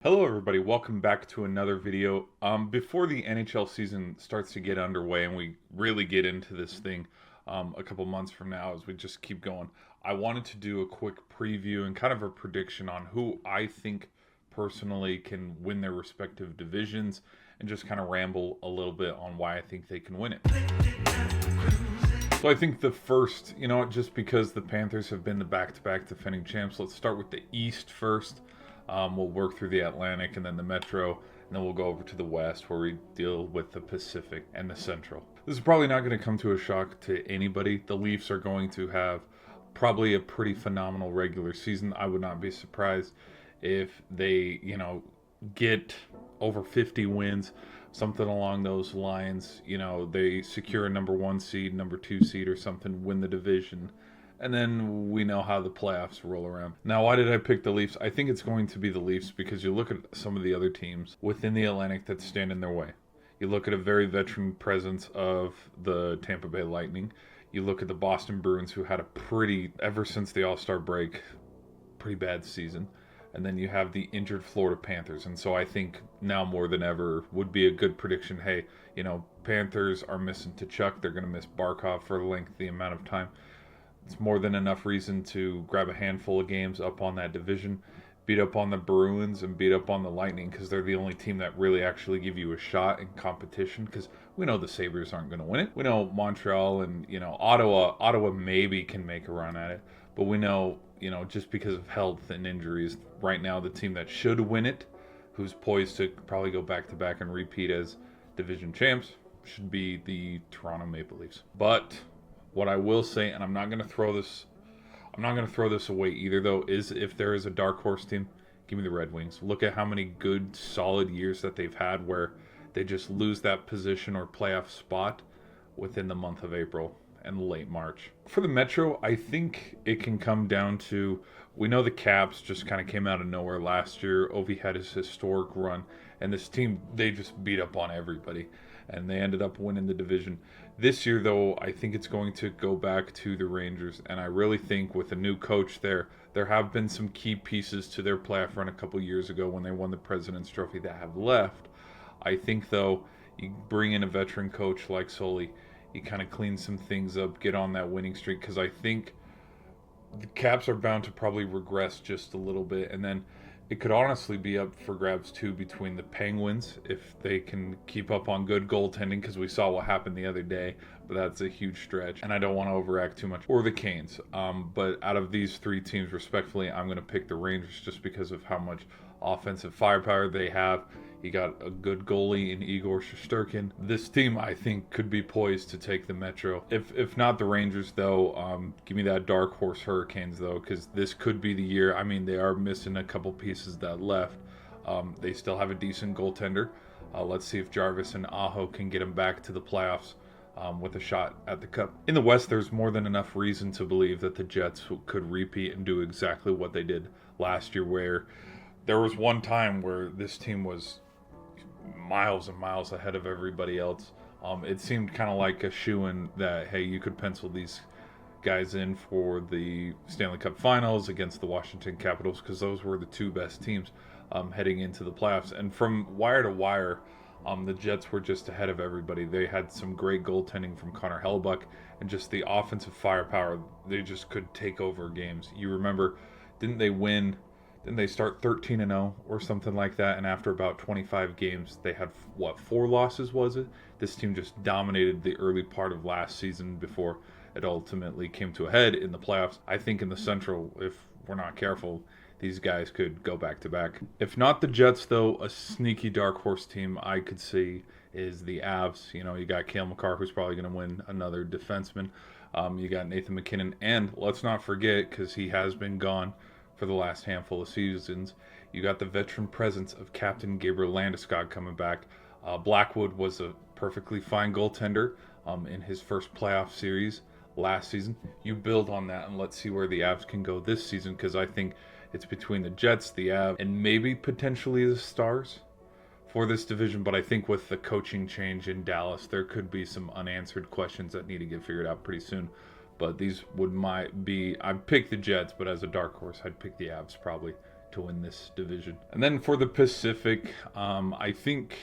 Hello everybody, welcome back to another video. Before the NHL season starts to get underway and we really get into this thing a couple months from now as we just keep going, I wanted to do a quick preview and kind of a prediction on who I think personally can win their respective divisions and just kind of ramble a little bit on why I think they can win it. So I think the first, just because the Panthers have been the back-to-back defending champs, let's start with the East first. We'll work through the Atlantic and then the Metro, and then we'll go over to the West where we deal with the Pacific and the Central. This is probably not going to come to a shock to anybody. The Leafs are going to have probably a pretty phenomenal regular season. I would not be surprised if they, get over 50 wins, something along those lines. They secure a number 1 seed, number 2 seed or something, win the division. And then we know how the playoffs roll around. Now, why did I pick the Leafs? I think it's going to be the Leafs because you look at some of the other teams within the Atlantic that stand in their way. You look at a very veteran presence of the Tampa Bay Lightning. You look at the Boston Bruins, who had ever since the All-Star break, pretty bad season. And then you have the injured Florida Panthers. And so I think now more than ever would be a good prediction. Hey, Panthers are missing Tkachuk. They're going to miss Barkov for a lengthy amount of time. It's more than enough reason to grab a handful of games up on that division, beat up on the Bruins and beat up on the Lightning because they're the only team that really actually give you a shot in competition, because we know the Sabres aren't going to win it. We know Montreal and, Ottawa maybe can make a run at it, but we know, just because of health and injuries, right now the team that should win it, who's poised to probably go back-to-back and repeat as division champs, should be the Toronto Maple Leafs. But what I will say, and I'm not going to throw this away either, though, is if there is a dark horse team, give me the Red Wings. Look at how many good, solid years that they've had where they just lose that position or playoff spot within the month of April and late March. For the Metro, I think it can come down to, we know the Caps just kind of came out of nowhere last year. Ovi had his historic run, and this team, they just beat up on everybody, and they ended up winning the division. This year, though, I think it's going to go back to the Rangers, and I really think with a new coach there have been some key pieces to their playoff run a couple years ago when they won the President's Trophy that have left. I think, though, you bring in a veteran coach like Sully, you kind of clean some things up, get on that winning streak, because I think the Caps are bound to probably regress just a little bit, and then it could honestly be up for grabs too between the Penguins if they can keep up on good goaltending, because we saw what happened the other day, but that's a huge stretch, and I don't want to overact too much. Or the Canes. But out of these three teams, respectfully, I'm going to pick the Rangers just because of how much offensive firepower they have. You got a good goalie in Igor Shesterkin. This team, I think, could be poised to take the Metro. If not the Rangers, though, give me that dark horse Hurricanes, though, because this could be the year. I mean, they are missing a couple pieces that left. They still have a decent goaltender. Let's see if Jarvis and Aho can get them back to the playoffs with a shot at the Cup. In the West, there's more than enough reason to believe that the Jets could repeat and do exactly what they did last year, where there was one time where this team was miles and miles ahead of everybody else. It seemed kind of like a shoo-in that, hey, you could pencil these guys in for the Stanley Cup Finals against the Washington Capitals, because those were the two best teams heading into the playoffs. And from wire to wire, the Jets were just ahead of everybody. They had some great goaltending from Connor Hellebuyck, and just the offensive firepower. They just could take over games. You remember, didn't they start 13-0 or something like that? And after about 25 games, they had, 4 losses, was it? This team just dominated the early part of last season before it ultimately came to a head in the playoffs. I think in the Central, if we're not careful, these guys could go back-to-back. If not the Jets, though, a sneaky dark horse team I could see is the Avs. You got Cale Makar, who's probably going to win another defenseman. You got Nathan MacKinnon. And let's not forget, because he has been gone for the last handful of seasons, you got the veteran presence of Captain Gabriel Landeskog coming back. Blackwood was a perfectly fine goaltender in his first playoff series last season. You build on that, and let's see where the Avs can go this season, because I think it's between the Jets, the Avs, and maybe potentially the Stars for this division. But I think with the coaching change in Dallas, there could be some unanswered questions that need to get figured out pretty soon. But these might be, I'd pick the Jets, but as a dark horse, I'd pick the Avs probably to win this division. And then for the Pacific, I think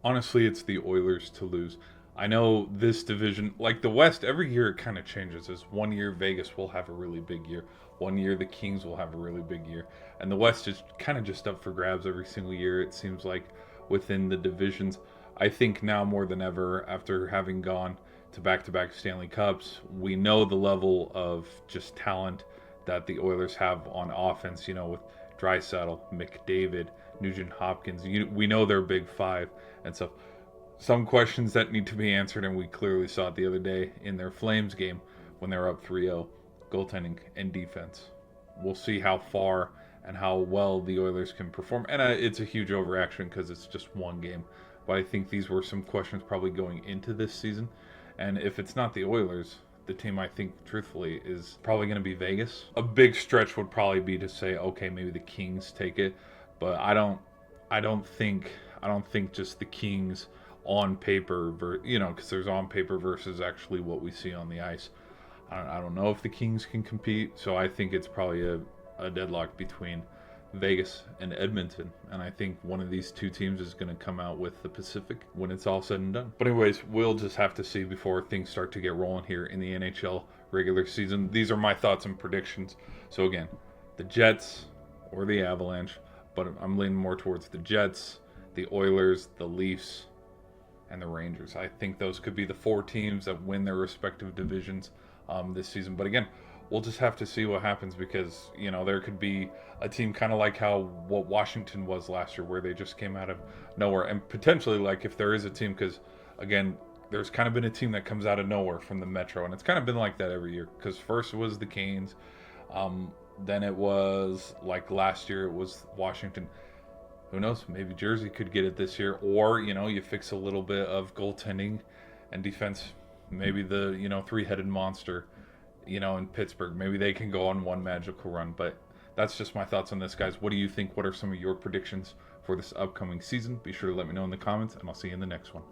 honestly it's the Oilers to lose. I know this division, like the West, every year it kind of changes. As one year Vegas will have a really big year, one year the Kings will have a really big year, and the West is kind of just up for grabs every single year, it seems like, within the divisions. I think now more than ever, after having gone to back-to-back Stanley Cups, we know the level of just talent that the Oilers have on offense, you know, with Draisaitl, McDavid, Nugent Hopkins. We know they're big five and stuff. Some questions that need to be answered, and we clearly saw it the other day in their Flames game when they were up 3-0, goaltending and defense. We'll see how far and how well the Oilers can perform. And it's a huge overreaction because it's just one game. But I think these were some questions probably going into this season. And if it's not the Oilers, the team I think truthfully is probably going to be Vegas. A big stretch would probably be to say, okay, maybe the Kings take it. But I don't think just the Kings on paper, you know, because there's on paper versus actually what we see on the ice. I don't know if the Kings can compete, so I think it's probably a deadlock between Vegas and Edmonton, and I think one of these two teams is going to come out with the Pacific when it's all said and done. But anyways, we'll just have to see before things start to get rolling here in the NHL regular season. These are my thoughts and predictions. So again, the Jets or the Avalanche, but I'm leaning more towards the Jets, the Oilers, the Leafs, and the Rangers. I think those could be the four teams that win their respective divisions this season. But again, we'll just have to see what happens because, you know, there could be a team kind of like what Washington was last year, where they just came out of nowhere. And potentially, like, if there is a team, because, again, there's kind of been a team that comes out of nowhere from the Metro, and it's kind of been like that every year. Because first it was the Canes, then it was, like last year, it was Washington. Who knows? Maybe Jersey could get it this year. Or, you know, you fix a little bit of goaltending and defense. Maybe the, you know, three-headed monster, you know, in Pittsburgh. Maybe they can go on one magical run. But that's just my thoughts on this, guys. What do you think? What are some of your predictions for this upcoming season? Be sure to let me know in the comments, and I'll see you in the next one.